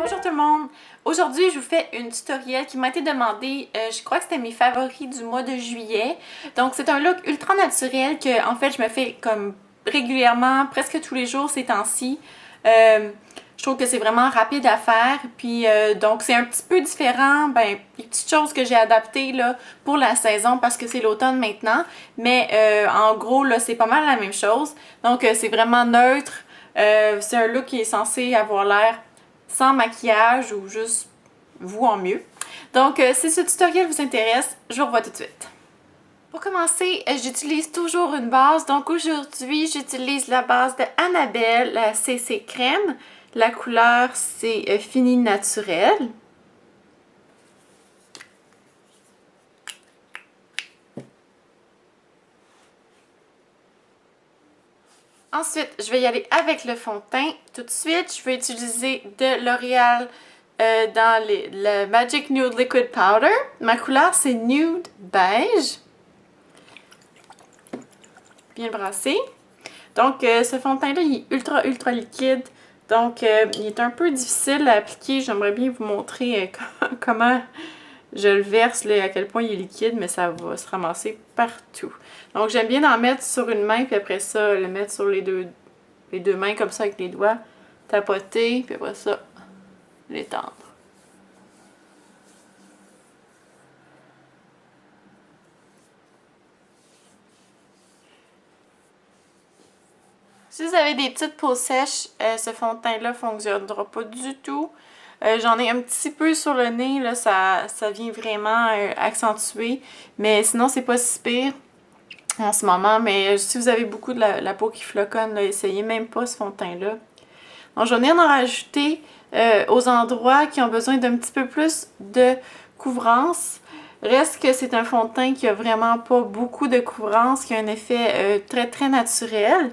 Bonjour tout le monde! Aujourd'hui, je vous fais une tutoriel qui m'a été demandée, je crois que c'était mes favoris du mois de juillet. Donc c'est un look ultra naturel que en fait je me fais comme régulièrement, presque tous les jours ces temps-ci. Je trouve que c'est vraiment rapide à faire, puis donc c'est un petit peu différent, ben les petites choses que j'ai adaptées là pour la saison parce que c'est l'automne maintenant, mais en gros là c'est pas mal la même chose. Donc c'est vraiment neutre, c'est un look qui est censé avoir l'air sans maquillage ou juste vous en mieux. Donc si ce tutoriel vous intéresse, je vous revois tout de suite. Pour commencer, j'utilise toujours une base. Donc aujourd'hui, j'utilise la base de Annabelle, la CC Crème. La couleur, c'est Fini Naturel. Ensuite, je vais y aller avec le fond de teint. Tout de suite, je vais utiliser de L'Oréal dans le Magic Nude Liquid Powder. Ma couleur, c'est Nude Beige. Bien brassé. Donc, ce fond de teint-là, il est ultra liquide. Donc, il est un peu difficile à appliquer. J'aimerais bien vous montrer comment je le verse, là, à quel point il est liquide, mais ça va se ramasser partout. Donc, j'aime bien en mettre sur une main, puis après ça, le mettre sur les deux mains, comme ça, avec les doigts. Tapoter, puis après ça, l'étendre. Si vous avez des petites peaux sèches, ce fond de teint-là ne fonctionnera pas du tout. J'en ai un petit peu sur le nez, là, ça vient vraiment accentuer. Mais sinon, c'est pas si pire en ce moment. Mais si vous avez beaucoup de la peau qui floconne, là, essayez même pas ce fond de teint-là. Donc, j'en ai en rajouter aux endroits qui ont besoin d'un petit peu plus de couvrance. Reste que c'est un fond de teint qui a vraiment pas beaucoup de couvrance, qui a un effet très naturel.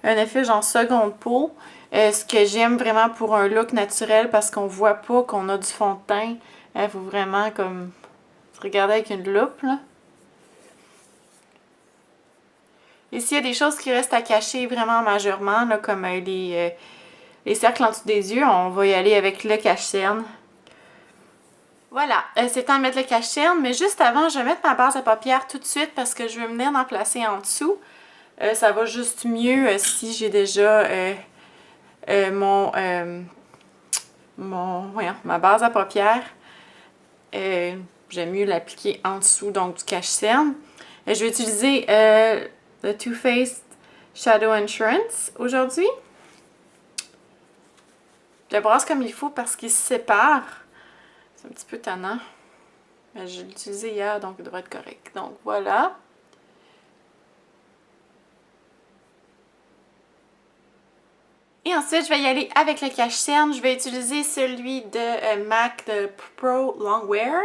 Un effet genre seconde peau. Ce que j'aime vraiment pour un look naturel parce qu'on voit pas qu'on a du fond de teint. Il faut vraiment comme se regarder avec une loupe là. Et s'il y a des choses qui restent à cacher vraiment majeurement, là, comme les cercles en dessous des yeux, on va y aller avec le cache-cerne. Voilà, c'est temps de mettre le cache-cerne, mais juste avant, je vais mettre ma base de paupières tout de suite parce que je vais venir d'en placer en dessous. Ça va juste mieux si j'ai déjà ma base à paupières. J'aime mieux l'appliquer en dessous donc du cache-cerne. Je vais utiliser le Too Faced Shadow Insurance aujourd'hui. Je le brasse comme il faut parce qu'il se sépare. C'est un petit peu tannant. Mais je l'ai utilisé hier donc il devrait être correct. Donc voilà. Et ensuite, je vais y aller avec le cache-cerne. Je vais utiliser celui de MAC de Pro Longwear.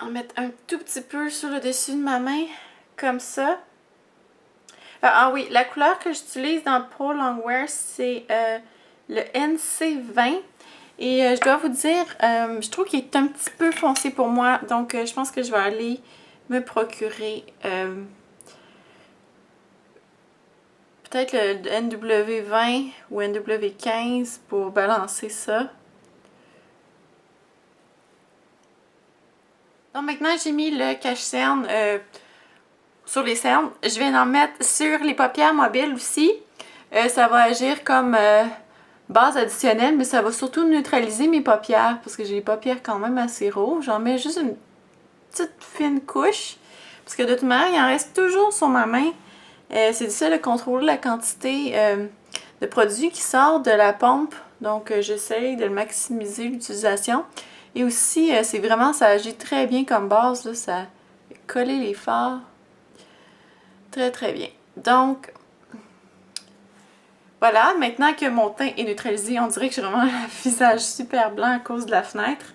En mettre un tout petit peu sur le dessus de ma main, comme ça. Ah oui, la couleur que j'utilise dans Pro Longwear, c'est le NC20. Et je dois vous dire, je trouve qu'il est un petit peu foncé pour moi. Donc, je pense que je vais aller me procurer peut-être le NW20 ou NW15 pour balancer ça. Donc maintenant, j'ai mis le cache-cerne sur les cernes. Je vais en mettre sur les paupières mobiles aussi. Ça va agir comme base additionnelle, mais ça va surtout neutraliser mes paupières parce que j'ai les paupières quand même assez rouges. J'en mets juste une petite fine couche parce que de toute manière, il en reste toujours sur ma main. C'est difficile de contrôler la quantité de produit qui sort de la pompe. Donc, j'essaye de le maximiser l'utilisation. Et aussi, c'est vraiment, ça agit très bien comme base. Là, ça fait coller les fards très bien. Donc, voilà. Maintenant que mon teint est neutralisé, on dirait que j'ai vraiment un visage super blanc à cause de la fenêtre.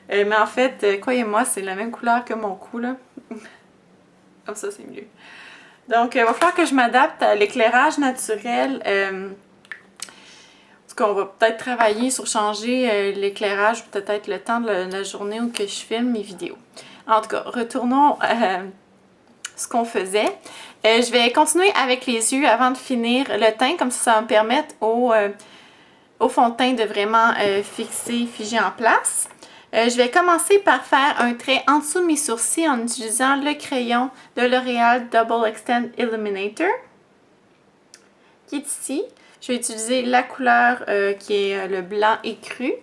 Mais en fait, croyez-moi, c'est la même couleur que mon cou, là. Comme ça, c'est mieux. Donc, il va falloir que je m'adapte à l'éclairage naturel. En tout cas, on va peut-être travailler sur changer l'éclairage, peut-être le temps de la journée où que je filme mes vidéos. En tout cas, retournons à ce qu'on faisait. Je vais continuer avec les yeux avant de finir le teint, comme ça va me permettre au fond de teint de vraiment figer en place. Je vais commencer par faire un trait en dessous de mes sourcils en utilisant le crayon de L'Oréal Double Extend Illuminator, qui est ici. Je vais utiliser la couleur qui est le blanc écru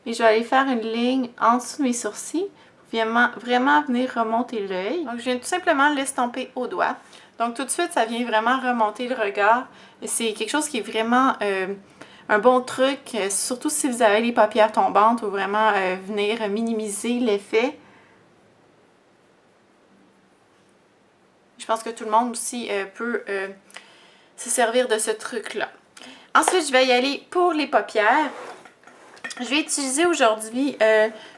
et je vais aller faire une ligne en dessous de mes sourcils pour vraiment venir remonter l'œil. Donc je viens tout simplement l'estomper au doigt. Donc tout de suite, ça vient vraiment remonter le regard. C'est quelque chose qui est vraiment un bon truc, surtout si vous avez les paupières tombantes, ou vraiment venir minimiser l'effet. Je pense que tout le monde aussi peut se servir de ce truc-là. Ensuite, je vais y aller pour les paupières. Je vais utiliser aujourd'hui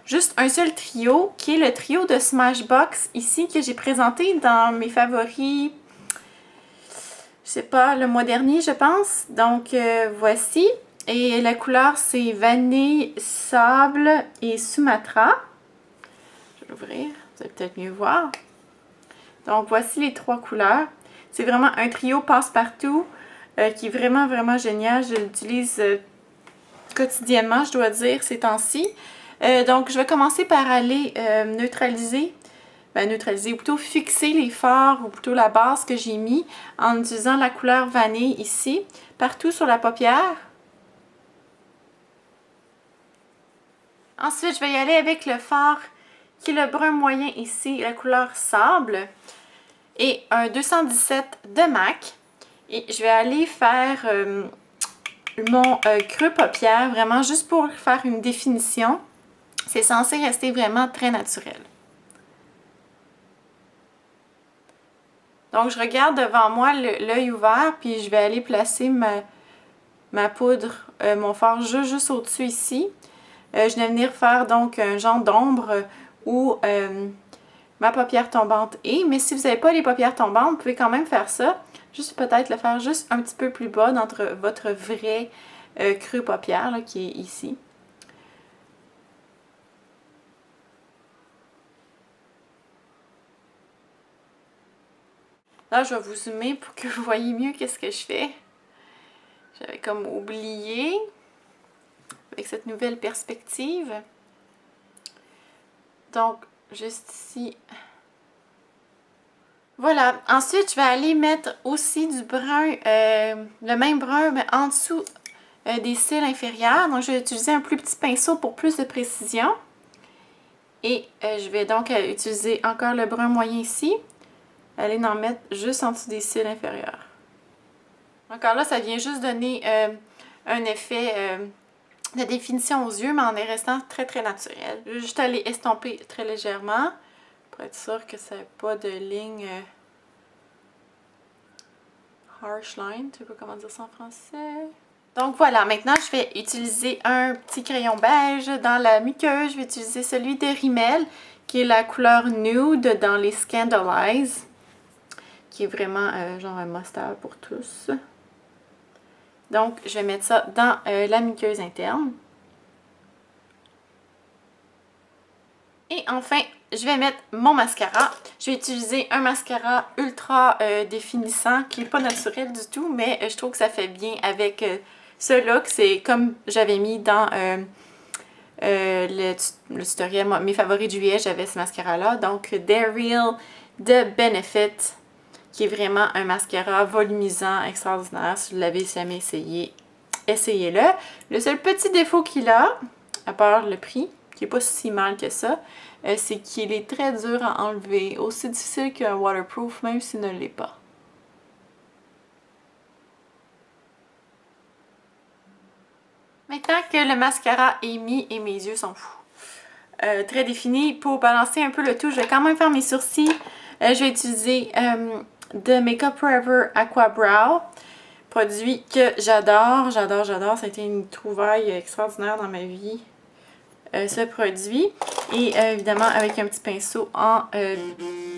juste un seul trio, qui est le trio de Smashbox ici, que j'ai présenté dans mes favoris, je sais pas, le mois dernier, je pense. Donc, voici. Et la couleur, c'est Vanille, Sable et Sumatra. Je vais l'ouvrir, vous allez peut-être mieux voir. Donc, voici les trois couleurs. C'est vraiment un trio passe-partout qui est vraiment génial. Je l'utilise quotidiennement, je dois dire, ces temps-ci. Donc, je vais commencer par aller neutraliser, ou plutôt fixer les fards, ou plutôt la base que j'ai mis en utilisant la couleur vanille ici, partout sur la paupière. Ensuite, je vais y aller avec le fard qui est le brun moyen ici, la couleur sable, et un 217 de MAC. Et je vais aller faire mon creux paupière, vraiment juste pour faire une définition. C'est censé rester vraiment très naturel. Donc, je regarde devant moi l'œil ouvert, puis je vais aller placer ma poudre, mon fard juste au-dessus ici. Je vais venir faire donc un genre d'ombre où ma paupière tombante est. Mais si vous n'avez pas les paupières tombantes, vous pouvez quand même faire ça. Juste peut-être le faire juste un petit peu plus bas dans votre vrai creux paupière là, qui est ici. Là, je vais vous zoomer pour que vous voyez mieux qu'est-ce que je fais. J'avais comme oublié avec cette nouvelle perspective. Donc, juste ici. Voilà. Ensuite, je vais aller mettre aussi du brun, le même brun, mais en dessous des cils inférieurs. Donc, je vais utiliser un plus petit pinceau pour plus de précision. Et je vais donc utiliser encore le brun moyen ici. Aller en mettre juste en dessous des cils inférieurs. Encore là, ça vient juste donner un effet de définition aux yeux, mais en est restant très naturel. Je vais juste aller estomper très légèrement pour être sûr que ça n'ait pas de ligne harsh line. Je ne sais pas comment dire ça en français. Donc voilà, maintenant je vais utiliser un petit crayon beige dans la muqueuse. Je vais utiliser celui de Rimmel, qui est la couleur nude dans les Scandalize, qui est vraiment genre un must-have pour tous. Donc, je vais mettre ça dans la muqueuse interne. Et enfin, je vais mettre mon mascara. Je vais utiliser un mascara ultra définissant qui n'est pas naturel du tout, mais je trouve que ça fait bien avec ce look. C'est comme j'avais mis dans le tutoriel, mes favoris de juillet, j'avais ce mascara-là. Donc, They're Real de Benefit, qui est vraiment un mascara volumisant extraordinaire. Si vous l'avez jamais essayé, essayez-le. Le seul petit défaut qu'il a, à part le prix, qui n'est pas si mal que ça, c'est qu'il est très dur à enlever. Aussi difficile qu'un waterproof, même s'il ne l'est pas. Maintenant que le mascara est mis et mes yeux sont fous, très définis, pour balancer un peu le tout, je vais quand même faire mes sourcils. Je vais utiliser de Makeup Forever Aqua Brow, produit que j'adore. Ça a été une trouvaille extraordinaire dans ma vie, ce produit. Et évidemment avec un petit pinceau en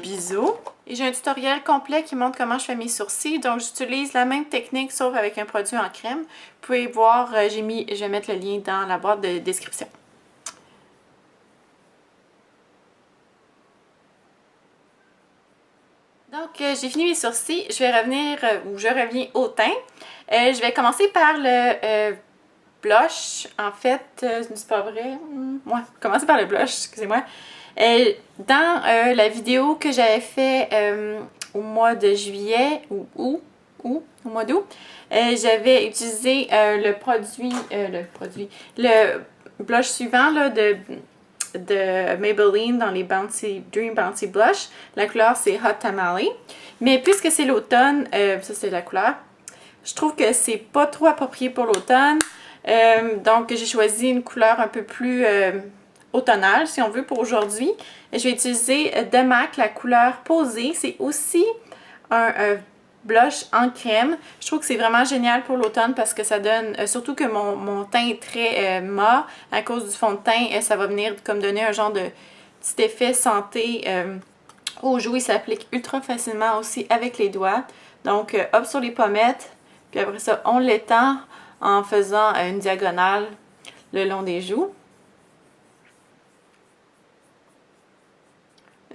biseau. Et j'ai un tutoriel complet qui montre comment je fais mes sourcils. Donc j'utilise la même technique sauf avec un produit en crème. Vous pouvez voir, je vais mettre le lien dans la boîte de description. Donc, j'ai fini mes sourcils. Je vais revenir, ou je reviens au teint. Je vais commencer par le blush. En fait, c'est pas vrai. Ouais, commencez par le blush, excusez-moi. Dans la vidéo que j'avais fait au mois de juillet ou au mois d'août, j'avais utilisé le blush suivant là, de Maybelline dans les Dream Bouncy Blush. La couleur c'est Hot Tamale. Mais puisque c'est l'automne, ça c'est la couleur, je trouve que c'est pas trop approprié pour l'automne. Donc j'ai choisi une couleur un peu plus automnale si on veut pour aujourd'hui. Je vais utiliser de MAC la couleur Posée. C'est aussi un blush en crème. Je trouve que c'est vraiment génial pour l'automne parce que ça donne, surtout que mon teint est très mat à cause du fond de teint, ça va venir comme donner un genre de petit effet santé aux joues. Il s'applique ultra facilement aussi avec les doigts. Donc hop sur les pommettes, puis après ça on l'étend en faisant une diagonale le long des joues.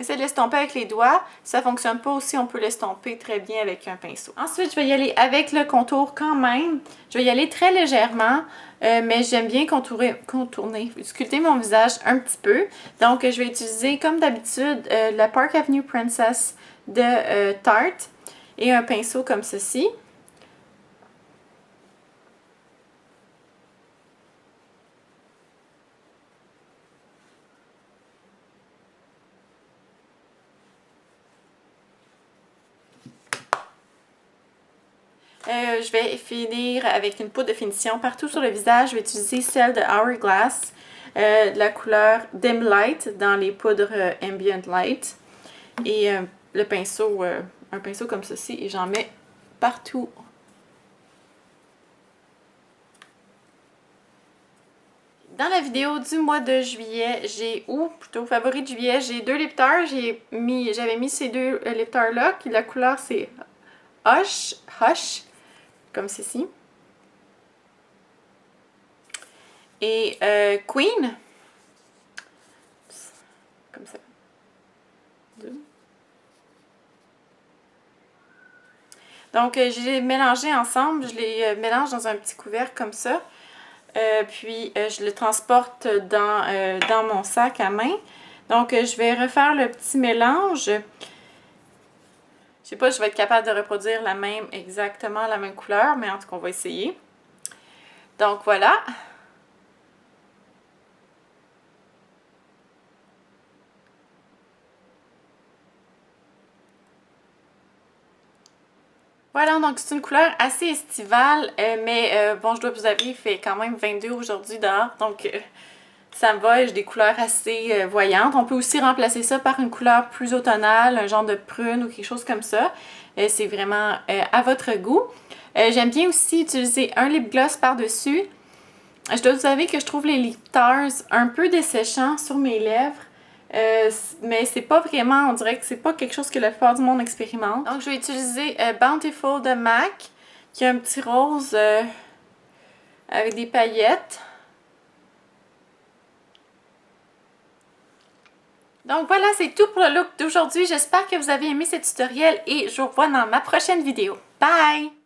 Essayez de l'estomper avec les doigts. Si ça ne fonctionne pas aussi, on peut l'estomper très bien avec un pinceau. Ensuite, je vais y aller avec le contour quand même. Je vais y aller très légèrement, mais j'aime bien sculpter mon visage un petit peu. Donc, je vais utiliser, comme d'habitude, la Park Avenue Princess de Tarte et un pinceau comme ceci. Je vais finir avec une poudre de finition partout sur le visage. Je vais utiliser celle de Hourglass, de la couleur Dim Light dans les poudres Ambient Light. Et le pinceau, un pinceau comme ceci, et j'en mets partout. Dans la vidéo du mois de juillet, plutôt favori de juillet, j'ai deux lip tars. J'avais mis ces deux lip tars là, qui la couleur c'est Hush, comme ceci. Et Queen, comme ça. Donc, je les ai mélangés ensemble. Je les mélange dans un petit couvercle comme ça. Puis, je le transporte dans mon sac à main. Donc, je vais refaire le petit mélange. Je sais pas si je vais être capable de reproduire exactement la même couleur, mais en tout cas, on va essayer. Donc, voilà. Voilà, donc c'est une couleur assez estivale, mais bon, je dois vous avouer, il fait quand même 22 aujourd'hui dehors, donc ça me va, j'ai des couleurs assez voyantes. On peut aussi remplacer ça par une couleur plus automnale, un genre de prune ou quelque chose comme ça. C'est vraiment à votre goût. J'aime bien aussi utiliser un lip gloss par-dessus. Je dois vous avouer que je trouve les lip tars un peu desséchants sur mes lèvres. Mais c'est pas vraiment, on dirait que c'est pas quelque chose que la plupart du monde expérimente. Donc je vais utiliser Bountiful de MAC, qui a un petit rose avec des paillettes. Donc voilà, c'est tout pour le look d'aujourd'hui. J'espère que vous avez aimé ce tutoriel et je vous revois dans ma prochaine vidéo. Bye!